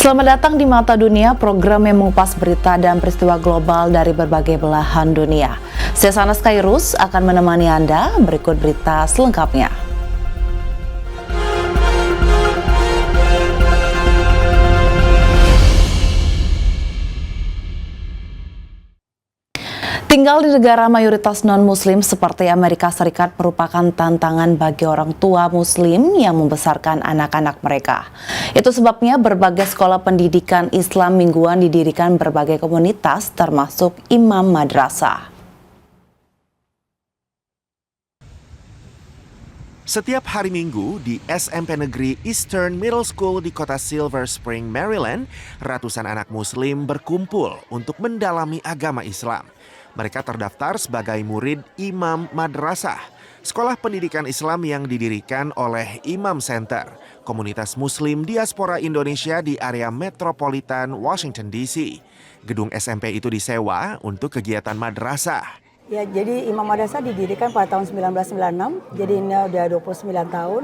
Selamat datang di Mata Dunia, program yang mengupas berita dan peristiwa global dari berbagai belahan dunia. Saya Sanas Kairus akan menemani Anda, berikut berita selengkapnya. Tinggal di negara mayoritas non-muslim seperti Amerika Serikat merupakan tantangan bagi orang tua muslim yang membesarkan anak-anak mereka. Itu sebabnya berbagai sekolah pendidikan Islam mingguan didirikan berbagai komunitas termasuk imam madrasah. Setiap hari Minggu di SMP Negeri Eastern Middle School di kota Silver Spring, Maryland, ratusan anak muslim berkumpul untuk mendalami agama Islam. Mereka terdaftar sebagai murid imam madrasah, sekolah pendidikan Islam yang didirikan oleh Imam Center, komunitas muslim diaspora Indonesia di area metropolitan Washington DC. Gedung SMP itu disewa untuk kegiatan madrasah. Ya, jadi Imam Madrasah didirikan pada tahun 1996, jadi ini udah 29 tahun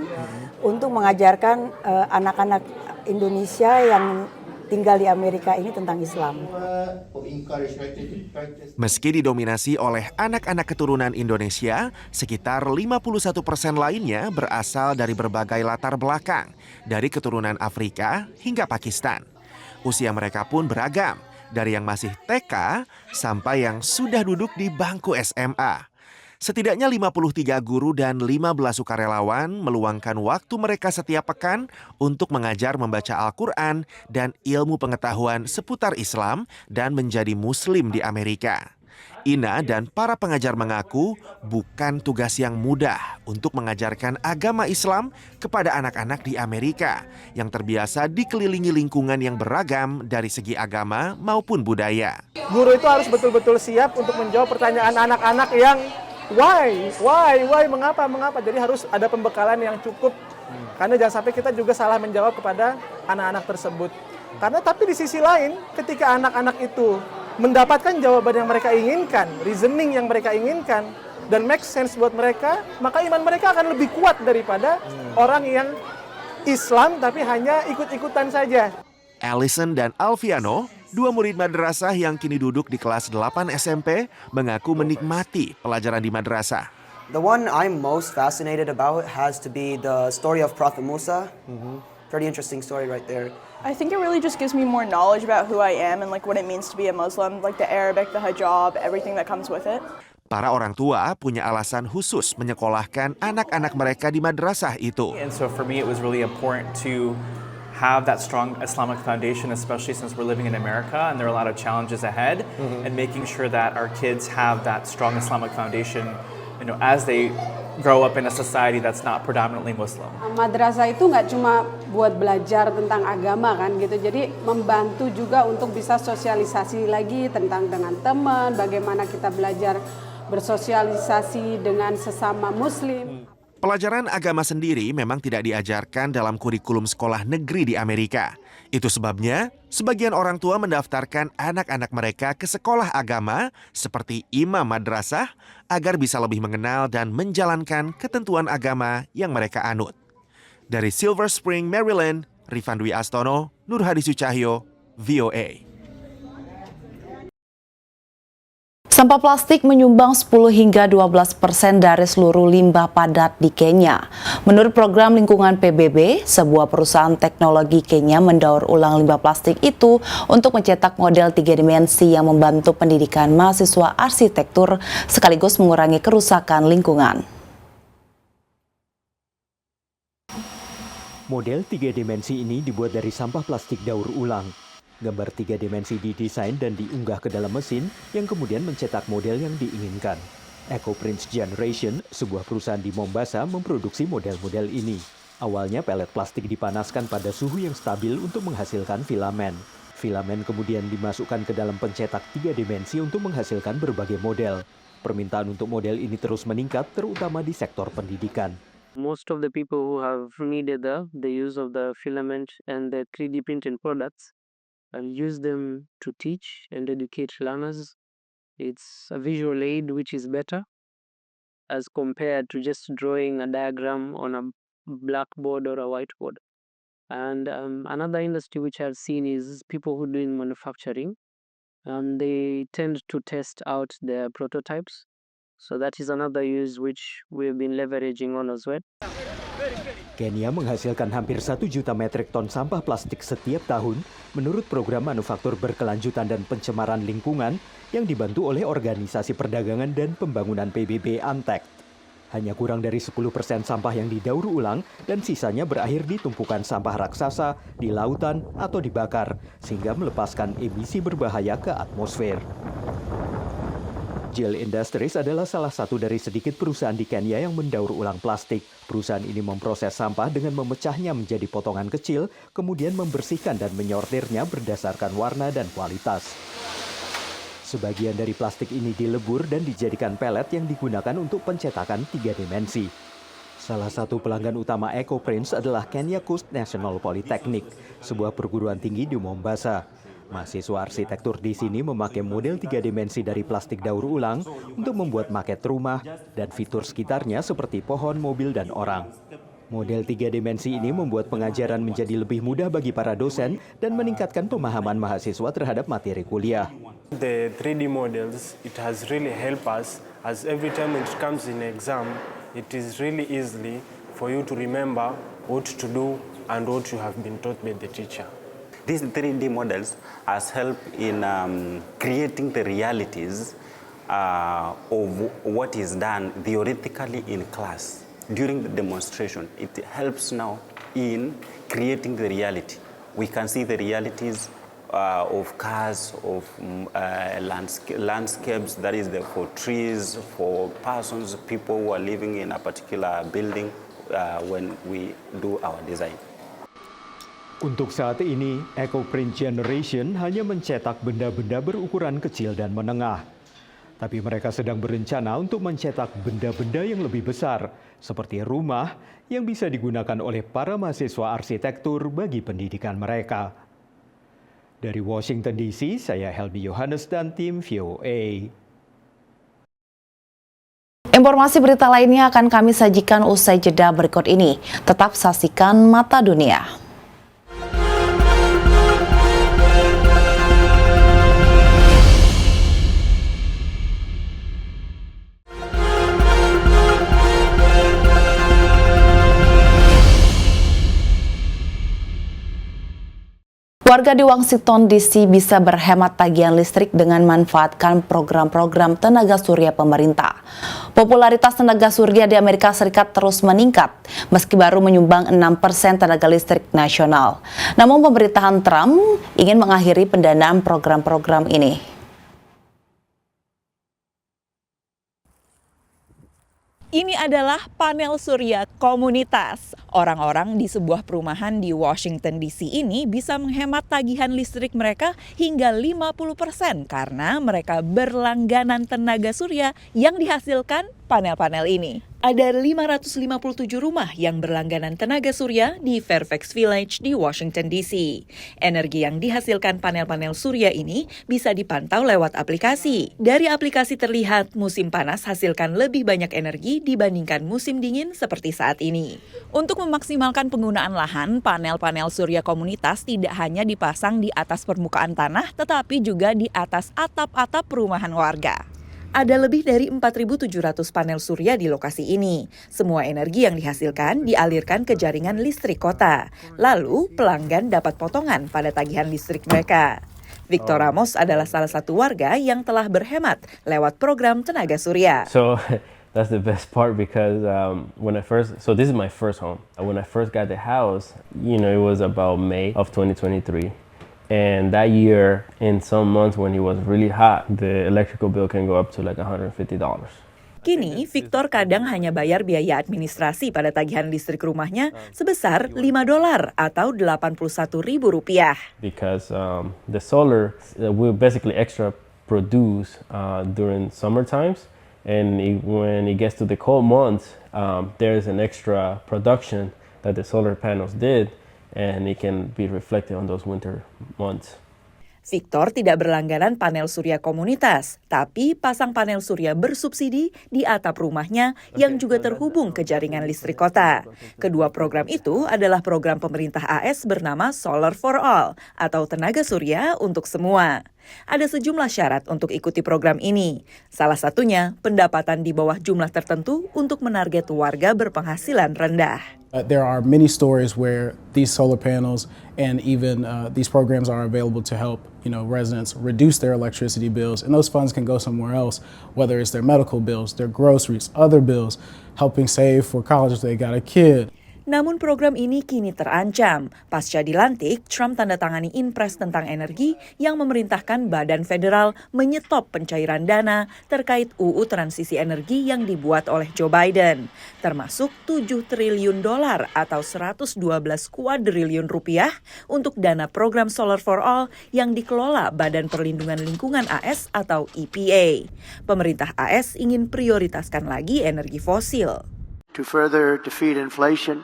untuk mengajarkan anak-anak Indonesia yang tinggal di Amerika ini tentang Islam. Meski didominasi oleh anak-anak keturunan Indonesia, sekitar 51% lainnya berasal dari berbagai latar belakang, dari keturunan Afrika hingga Pakistan. Usia mereka pun beragam, dari yang masih TK sampai yang sudah duduk di bangku SMA. Setidaknya 53 guru dan 15 sukarelawan meluangkan waktu mereka setiap pekan untuk mengajar membaca Al-Quran dan ilmu pengetahuan seputar Islam dan menjadi muslim di Amerika. Ina dan para pengajar mengaku bukan tugas yang mudah untuk mengajarkan agama Islam kepada anak-anak di Amerika yang terbiasa dikelilingi lingkungan yang beragam dari segi agama maupun budaya. Guru itu harus betul-betul siap untuk menjawab pertanyaan anak-anak yang why, mengapa. Jadi harus ada pembekalan yang cukup. Karena jangan sampai kita juga salah menjawab kepada anak-anak tersebut. Karena tapi di sisi lain, ketika anak-anak itu mendapatkan jawaban yang mereka inginkan, reasoning yang mereka inginkan, dan make sense buat mereka, maka iman mereka akan lebih kuat daripada orang yang Islam tapi hanya ikut-ikutan saja. Allison dan Alfiano, dua murid madrasah yang kini duduk di kelas 8 SMP, mengaku menikmati pelajaran di madrasah. The one I'm most fascinated about has to be the story of Prophet Musa. Pretty interesting story right there. I think it really just gives me more knowledge about who I am and like what it means to be a Muslim, like the Arabic, the hijab, everything that comes with it. Para orang tua punya alasan khusus menyekolahkan anak-anak mereka di madrasah itu. And so for me it was really important to have that strong Islamic foundation, especially since we're living in America and there are a lot of challenges ahead, and making sure that our kids have that strong Islamic foundation, you know, as they grow up in a society that's not predominantly Muslim. Madrasah itu nggak cuma buat belajar tentang agama kan gitu, jadi membantu juga untuk bisa sosialisasi lagi tentang dengan teman, bagaimana kita belajar bersosialisasi dengan sesama Muslim. Pelajaran agama sendiri memang tidak diajarkan dalam kurikulum sekolah negeri di Amerika. Itu sebabnya sebagian orang tua mendaftarkan anak-anak mereka ke sekolah agama seperti imam madrasah agar bisa lebih mengenal dan menjalankan ketentuan agama yang mereka anut. Dari Silver Spring, Maryland, Rifan Dwi Astono, Nur Hadi Sucahyo, VOA. Sampah plastik menyumbang 10 hingga 12% dari seluruh limbah padat di Kenya. Menurut program lingkungan PBB, sebuah perusahaan teknologi Kenya mendaur ulang limbah plastik itu untuk mencetak model 3 dimensi yang membantu pendidikan mahasiswa arsitektur sekaligus mengurangi kerusakan lingkungan. Model 3 dimensi ini dibuat dari sampah plastik daur ulang. Gambar 3 dimensi didesain dan diunggah ke dalam mesin yang kemudian mencetak model yang diinginkan. EcoPrints Generation, sebuah perusahaan di Mombasa, memproduksi model-model ini. Awalnya pelet plastik dipanaskan pada suhu yang stabil untuk menghasilkan filamen. Filamen kemudian dimasukkan ke dalam pencetak 3 dimensi untuk menghasilkan berbagai model. Permintaan untuk model ini terus meningkat, terutama di sektor pendidikan. Most of the people who have needed the use of the filament and the 3D printed products and use them to teach and educate learners. It's a visual aid which is better as compared to just drawing a diagram on a blackboard or a whiteboard. And another industry which I've seen is people who do in manufacturing. They tend to test out their prototypes. So that is another use which we've been leveraging on as well. Kenya menghasilkan hampir 1 juta metrik ton sampah plastik setiap tahun menurut program manufaktur berkelanjutan dan pencemaran lingkungan yang dibantu oleh Organisasi Perdagangan dan Pembangunan PBB ANTEC. Hanya kurang dari 10% sampah yang didaur ulang dan sisanya berakhir di tumpukan sampah raksasa, di lautan, atau dibakar, sehingga melepaskan emisi berbahaya ke atmosfer. Gel Industries adalah salah satu dari sedikit perusahaan di Kenya yang mendaur ulang plastik. Perusahaan ini memproses sampah dengan memecahnya menjadi potongan kecil, kemudian membersihkan dan menyortirnya berdasarkan warna dan kualitas. Sebagian dari plastik ini dilebur dan dijadikan pelet yang digunakan untuk pencetakan 3 dimensi. Salah satu pelanggan utama EcoPrints adalah Kenya Coast National Polytechnic, sebuah perguruan tinggi di Mombasa. Mahasiswa arsitektur di sini memakai model 3 dimensi dari plastik daur ulang untuk membuat maket rumah dan fitur sekitarnya seperti pohon, mobil, dan orang. Model 3 dimensi ini membuat pengajaran menjadi lebih mudah bagi para dosen dan meningkatkan pemahaman mahasiswa terhadap materi kuliah. The 3D models, it has really helped us as every time it comes in exam, it is really easily for you to remember what to do and what you have been taught by the teacher. These 3D models has helped in creating the realities of what is done theoretically in class. During the demonstration, it helps now in creating the reality. We can see the realities of cars, of landscapes, that is for trees, for persons, people who are living in a particular building when we do our design. Untuk saat ini, EcoPrint Generation hanya mencetak benda-benda berukuran kecil dan menengah. Tapi mereka sedang berencana untuk mencetak benda-benda yang lebih besar, seperti rumah yang bisa digunakan oleh para mahasiswa arsitektur bagi pendidikan mereka. Dari Washington DC, saya Helmi Yohanes dan tim VOA. Informasi berita lainnya akan kami sajikan usai jeda berikut ini. Tetap saksikan Mata Dunia. Warga di Washington DC bisa berhemat tagihan listrik dengan manfaatkan program-program tenaga surya pemerintah. Popularitas tenaga surya di Amerika Serikat terus meningkat, meski baru menyumbang 6% tenaga listrik nasional. Namun pemerintahan Trump ingin mengakhiri pendanaan program-program ini. Ini adalah panel surya komunitas. Orang-orang di sebuah perumahan di Washington DC ini bisa menghemat tagihan listrik mereka hingga 50% karena mereka berlangganan tenaga surya yang dihasilkan panel-panel ini. Ada 557 rumah yang berlangganan tenaga surya di Fairfax Village di Washington DC. Energi yang dihasilkan panel-panel surya ini bisa dipantau lewat aplikasi. Dari aplikasi terlihat musim panas hasilkan lebih banyak energi dibandingkan musim dingin seperti saat ini. Untuk memaksimalkan penggunaan lahan, panel-panel surya komunitas tidak hanya dipasang di atas permukaan tanah, tetapi juga di atas atap-atap perumahan warga. Ada lebih dari 4.700 panel surya di lokasi ini. Semua energi yang dihasilkan dialirkan ke jaringan listrik kota. Lalu, pelanggan dapat potongan pada tagihan listrik mereka. Victor Ramos adalah salah satu warga yang telah berhemat lewat program tenaga surya. So that's the best part because this is my first home. When I first got the house, it was about May of 2023. And that year, in some months when it was really hot, the electrical bill can go up to like $150. Kini, Victor kadang hanya bayar biaya administrasi pada tagihan listrik rumahnya sebesar $5 atau Rp81.000. Because the solar will basically extra produce during summer times, and when it gets to the cold months, there's an extra production that the solar panels did. And it can be reflected on those winter months. Victor tidak berlangganan panel surya komunitas, tapi pasang panel surya bersubsidi di atap rumahnya yang juga terhubung ke jaringan listrik kota. Kedua program itu adalah program pemerintah AS bernama Solar for All atau tenaga surya untuk semua. Ada sejumlah syarat untuk ikuti program ini. Salah satunya pendapatan di bawah jumlah tertentu untuk menarget warga berpenghasilan rendah. There are many stories where these solar panels and even these programs are available to help, residents reduce their electricity bills, and those funds can go somewhere else, whether it's their medical bills, their groceries, other bills, helping save for college if they got a kid. Namun program ini kini terancam. Pasca dilantik, Trump tanda tangani Inpres tentang energi yang memerintahkan Badan Federal menyetop pencairan dana terkait UU Transisi Energi yang dibuat oleh Joe Biden, termasuk $7 triliun atau 112 kuadriliun rupiah untuk dana program Solar for All yang dikelola Badan Perlindungan Lingkungan AS atau EPA. Pemerintah AS ingin prioritaskan lagi energi fosil. To further defeat inflation,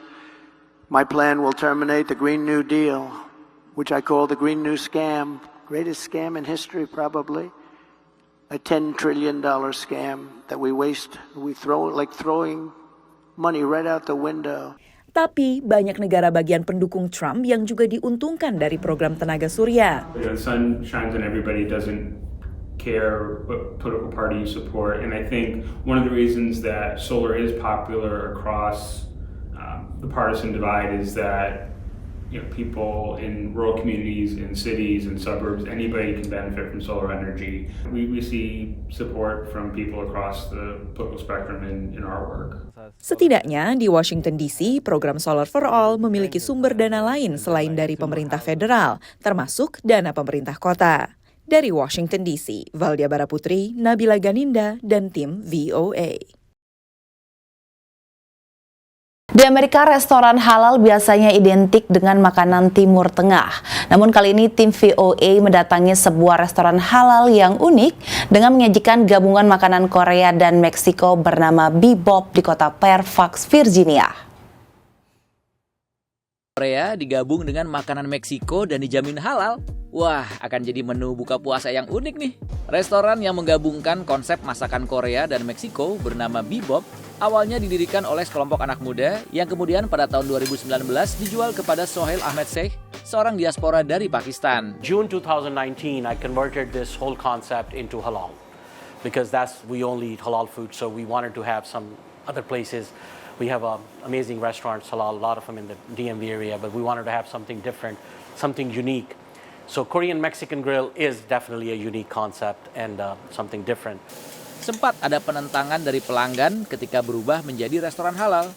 my plan will terminate the Green New Deal, which I call the Green New Scam, greatest scam in history probably, a $10 trillion scam that we waste, we throw like throwing money right out the window. Tapi banyak negara bagian pendukung Trump yang juga diuntungkan dari program tenaga surya. The sun shines on everybody, doesn't care what political party you support, and I think one of the reasons that solar is popular across the partisan divide is that people in rural communities, in cities and suburbs, anybody can benefit from solar energy. We see support from people across the political spectrum in our work. Setidaknya di Washington DC, program Solar for All memiliki sumber dana lain selain dari pemerintah federal, termasuk dana pemerintah kota. Dari Washington DC, Valdia Baraputri, Nabila Ganinda, dan tim VOA. Di Amerika, restoran halal biasanya identik dengan makanan Timur Tengah. Namun kali ini tim VOA mendatangi sebuah restoran halal yang unik dengan menyajikan gabungan makanan Korea dan Meksiko bernama Bebop di kota Fairfax, Virginia. Korea digabung dengan makanan Meksiko dan dijamin halal. Wah, akan jadi menu buka puasa yang unik nih. Restoran yang menggabungkan konsep masakan Korea dan Meksiko bernama Bebop awalnya didirikan oleh sekelompok anak muda yang kemudian pada tahun 2019 dijual kepada Sohail Ahmed Sheikh, seorang diaspora dari Pakistan. June 2019, I converted this whole concept into halal because we only eat halal food, so we wanted to have some other places. We have amazing restaurants halal, a lot of them in the DMV area, but we wanted to have something different, something unique. So Korean-Mexican grill is definitely a unique concept and something different. Sempat ada penentangan dari pelanggan ketika berubah menjadi restoran halal.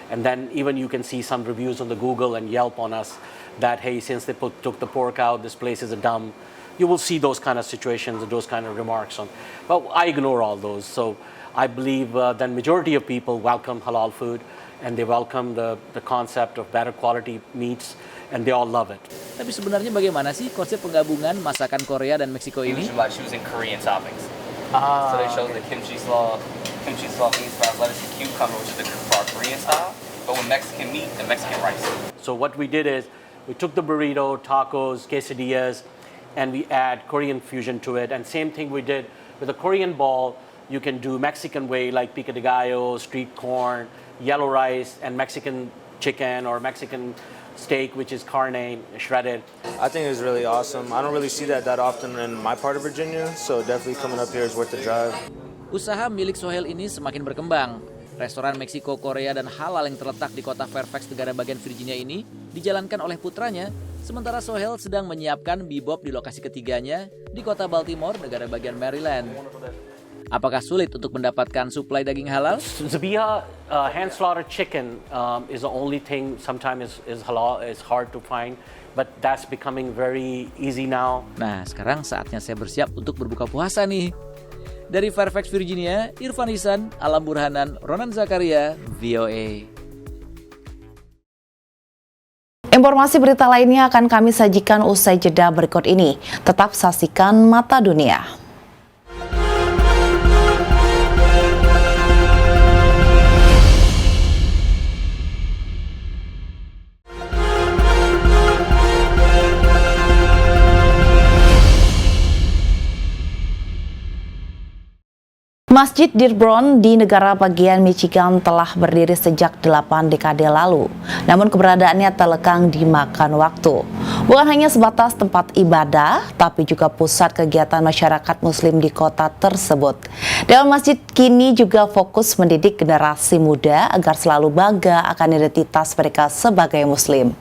And then even you can see some reviews on the Google and Yelp on us that, hey, since they took the pork out, this place is a dumb. You will see those kind of situations and those kind of remarks on. But I ignore all those. So I believe that majority of people welcome halal food and they welcome the concept of better quality meats. And they all love it. Tapi sebenarnya bagaimana sih konsep penggabungan masakan Korea dan Meksiko ini? By choosing Korean toppings. So they chose the kimchi slaw, beans sprouts, lettuce, and cucumber, which is the Korean style, but with Mexican meat and Mexican rice. So what we did is we took the burrito, tacos, quesadillas, and we add Korean fusion to it. And same thing we did with a Korean ball. You can do Mexican way like pico de gallo, street corn, yellow rice, and Mexican chicken or Mexican steak, which is carne, shredded. I think it's really awesome. I don't really see that often in my part of Virginia, so definitely coming up here is worth the drive. Usaha milik Sohail ini semakin berkembang. Restoran Meksiko, Korea, dan halal yang terletak di kota Fairfax, negara bagian Virginia ini dijalankan oleh putranya, sementara Sohail sedang menyiapkan Bebop di lokasi ketiganya di kota Baltimore, negara bagian Maryland. Apakah sulit untuk mendapatkan suplai daging halal? Zabiya hand slaughtered chicken is the only thing sometimes is halal, is hard to find, but that's becoming very easy now. Nah, sekarang saatnya saya bersiap untuk berbuka puasa nih. Dari Fairfax, Virginia, Irfan Ihsan, Alam Burhanan, Ronan Zakaria, VOA. Informasi berita lainnya akan kami sajikan usai jeda berikut ini. Tetap saksikan Mata Dunia. Masjid Dearborn di negara bagian Michigan telah berdiri sejak 8 dekade lalu. Namun keberadaannya terlekang dimakan waktu. Bukan hanya sebatas tempat ibadah, tapi juga pusat kegiatan masyarakat muslim di kota tersebut. Dewan Masjid kini juga fokus mendidik generasi muda agar selalu bangga akan identitas mereka sebagai muslim.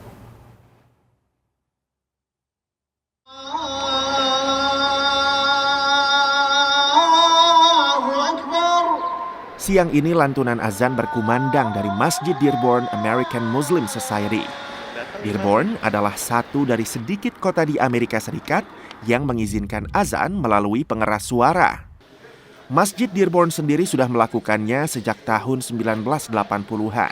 Siang ini lantunan azan berkumandang dari Masjid Dearborn American Muslim Society. Dearborn adalah satu dari sedikit kota di Amerika Serikat yang mengizinkan azan melalui pengeras suara. Masjid Dearborn sendiri sudah melakukannya sejak tahun 1980-an.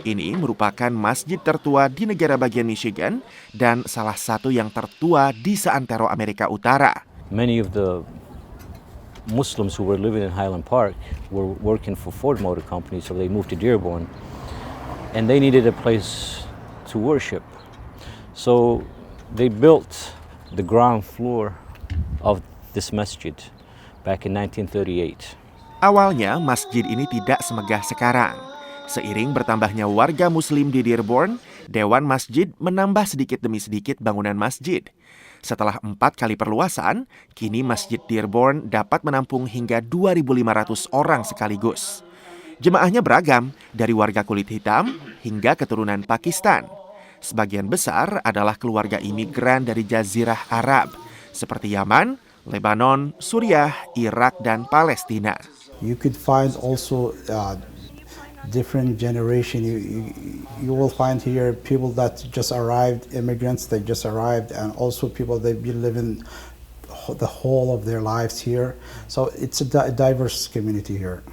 Ini merupakan masjid tertua di negara bagian Michigan dan salah satu yang tertua di seantero Amerika Utara. Many of the Muslims who were living in Highland Park were working for Ford Motor Company, so they moved to Dearborn, and they needed a place to worship. So they built the ground floor of this masjid back in 1938. Awalnya masjid ini tidak semegah sekarang. Seiring bertambahnya warga muslim di Dearborn, Dewan Masjid menambah sedikit demi sedikit bangunan masjid. Setelah 4 kali perluasan, kini Masjid Dearborn dapat menampung hingga 2.500 orang sekaligus. Jemaahnya beragam, dari warga kulit hitam hingga keturunan Pakistan. Sebagian besar adalah keluarga imigran dari Jazirah Arab, seperti Yaman, Lebanon, Suriah, Irak, dan Palestina. You could find also different generation. You will find here people that just arrived, immigrants that just arrived, and also people that been living the whole of their lives here. So it's a diverse community here.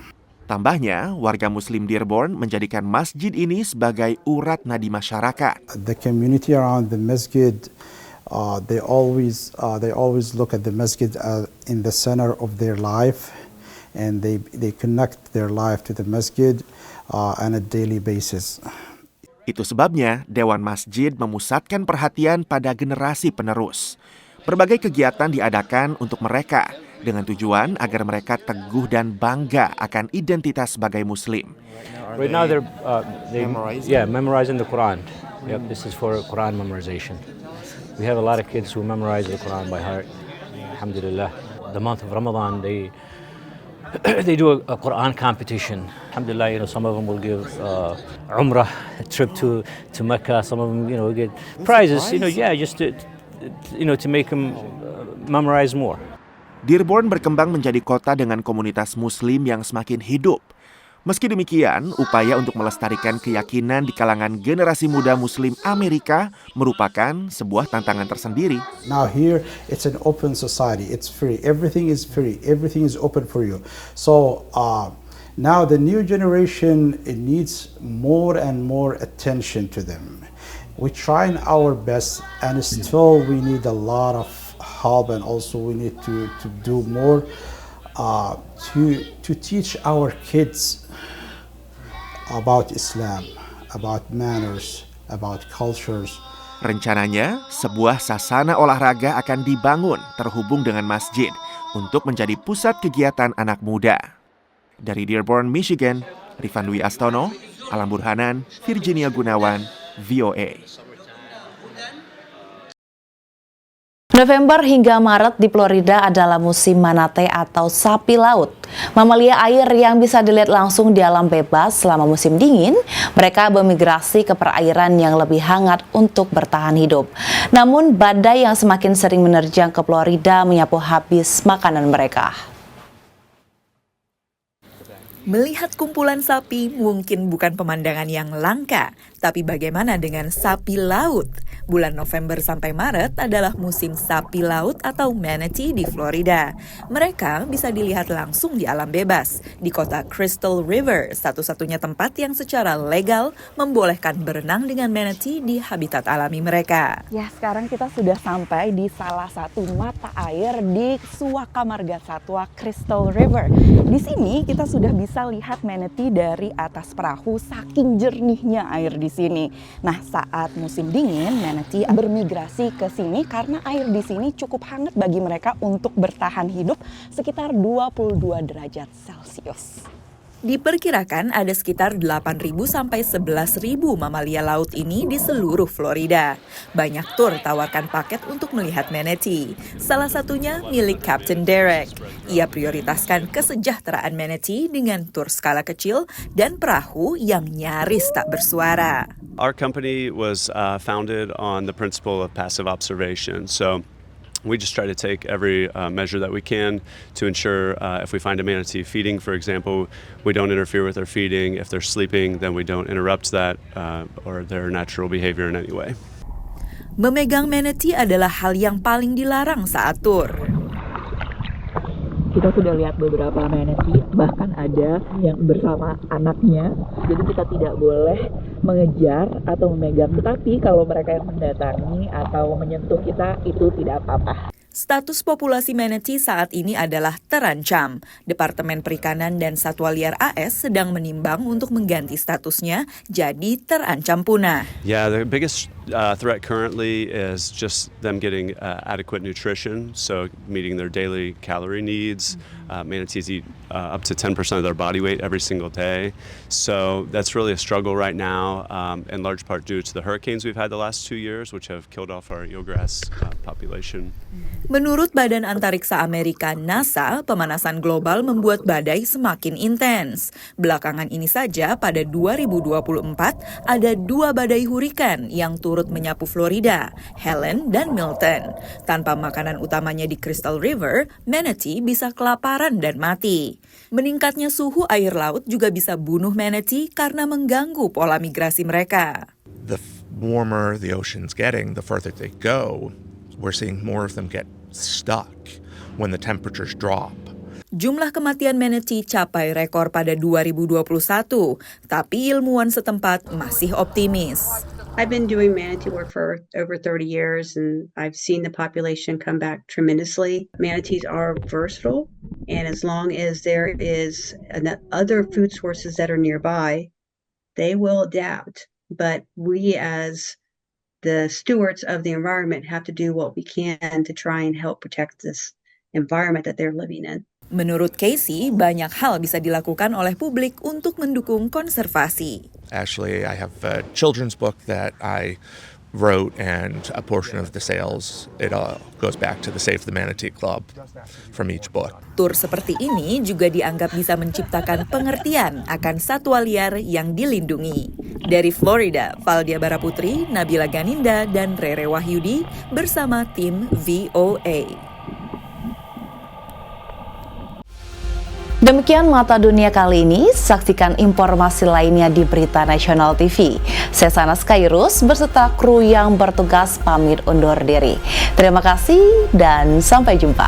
Tambahnya, warga muslim Dearborn menjadikan masjid ini sebagai urat nadi masyarakat. The community around the masjid, they always look at the masjid in the center of their life, and they connect their life to the masjid on a daily basis. Itu sebabnya Dewan Masjid memusatkan perhatian pada generasi penerus. Berbagai kegiatan diadakan untuk mereka dengan tujuan agar mereka teguh dan bangga akan identitas sebagai Muslim. Right now they're memorizing the Quran. Yep, this is for Quran memorization. We have a lot of kids who memorize the Quran by heart. Alhamdulillah. The month of Ramadan, they do a Quran competition. Alhamdulillah, some of them will give Umrah, a trip to Mecca. Some of them, get prizes. Just to make them memorize more. Dearborn berkembang menjadi kota dengan komunitas Muslim yang semakin hidup. Meski demikian, upaya untuk melestarikan keyakinan di kalangan generasi muda Muslim Amerika merupakan sebuah tantangan tersendiri. Now here, it's an open society. It's free. Everything is free. Everything is open for you. So now the new generation, it needs more and more attention to them. We're trying our best, and still we need a lot of help, and also we need to do more to teach our kids about Islam, about manners, about cultures. Rencananya, sebuah sasana olahraga akan dibangun terhubung dengan masjid untuk menjadi pusat kegiatan anak muda. Dari Dearborn, Michigan, Rifan Dwi Astono, Alam Burhanan, Virginia Gunawan, VOA. November hingga Maret di Florida adalah musim manatee atau sapi laut. Mamalia air yang bisa dilihat langsung di alam bebas selama musim dingin, mereka bermigrasi ke perairan yang lebih hangat untuk bertahan hidup. Namun badai yang semakin sering menerjang ke Florida menyapu habis makanan mereka. Melihat kumpulan sapi mungkin bukan pemandangan yang langka, tapi bagaimana dengan sapi laut? Bulan November sampai Maret adalah musim sapi laut atau manatee di Florida. Mereka bisa dilihat langsung di alam bebas, di kota Crystal River, satu-satunya tempat yang secara legal membolehkan berenang dengan manatee di habitat alami mereka. Ya, sekarang kita sudah sampai di salah satu mata air di Suaka Marga Satwa Crystal River. Di sini kita sudah bisa lihat manatee dari atas perahu, saking jernihnya air di sini. Nah, saat musim dingin, manatee bermigrasi ke sini karena air di sini cukup hangat bagi mereka untuk bertahan hidup sekitar 22 derajat Celcius. Diperkirakan ada sekitar 8.000 sampai 11.000 mamalia laut ini di seluruh Florida. Banyak tur tawarkan paket untuk melihat manatee. Salah satunya milik Captain Derek. Ia prioritaskan kesejahteraan manatee dengan tur skala kecil dan perahu yang nyaris tak bersuara. Our company was founded on the principle of passive observation. So we just try to take every measure that we can to ensure if we find a manatee feeding, for example, we don't interfere with their feeding. If they're sleeping, then we don't interrupt that or their natural behavior in any way. Memegang manatee adalah hal yang paling dilarang saat tur. Kita sudah lihat beberapa manatee, bahkan ada yang bersama anaknya. Jadi kita tidak boleh mengejar atau memegang. Tetapi kalau mereka yang mendatangi atau menyentuh kita, itu tidak apa-apa. Status populasi manatee saat ini adalah terancam. Departemen Perikanan dan Satwa Liar AS sedang menimbang untuk mengganti statusnya jadi terancam punah. Yeah, the biggest threat currently is just them getting adequate nutrition, so meeting their daily calorie needs. Manatees eat up to 10% of their body weight every single day, so that's really a struggle right now, in large part due to the hurricanes we've had the last 2 years, which have killed off our eelgrass population. Menurut Badan Antariksa Amerika NASA, pemanasan global membuat badai semakin intens. Belakangan ini saja pada 2024 ada 2 badai hurikan yang turut menyapu Florida, Helen dan Milton. Tanpa makanan utamanya di Crystal River, manatee bisa kelaparan dan mati. Meningkatnya suhu air laut juga bisa bunuh manatee karena mengganggu pola migrasi mereka. The warmer the ocean's getting, the further they go, we're seeing more of them get stuck when the temperatures drop. Jumlah kematian manatee capai rekor pada 2021, tapi ilmuwan setempat masih optimis. I've been doing manatee work for over 30 years and I've seen the population come back tremendously. Manatees are versatile, and as long as there is other food sources that are nearby, they will adapt. But we as the stewards of the environment have to do what we can to try and help protect this environment that they're living in. Menurut Casey, banyak hal bisa dilakukan oleh publik untuk mendukung konservasi. Actually, I have a children's book that I wrote, and a portion of the sales, it all goes back to the Save the Manatee Club from each book. Tur seperti ini juga dianggap bisa menciptakan pengertian akan satwa liar yang dilindungi. Dari Florida, Valdia Baraputri, Nabila Ganinda, dan Rere Wahyudi bersama tim VOA. Demikian Mata Dunia kali ini, saksikan informasi lainnya di Berita Nasional TV. Saya Sanas Kairus berserta kru yang bertugas pamit undur diri. Terima kasih dan sampai jumpa.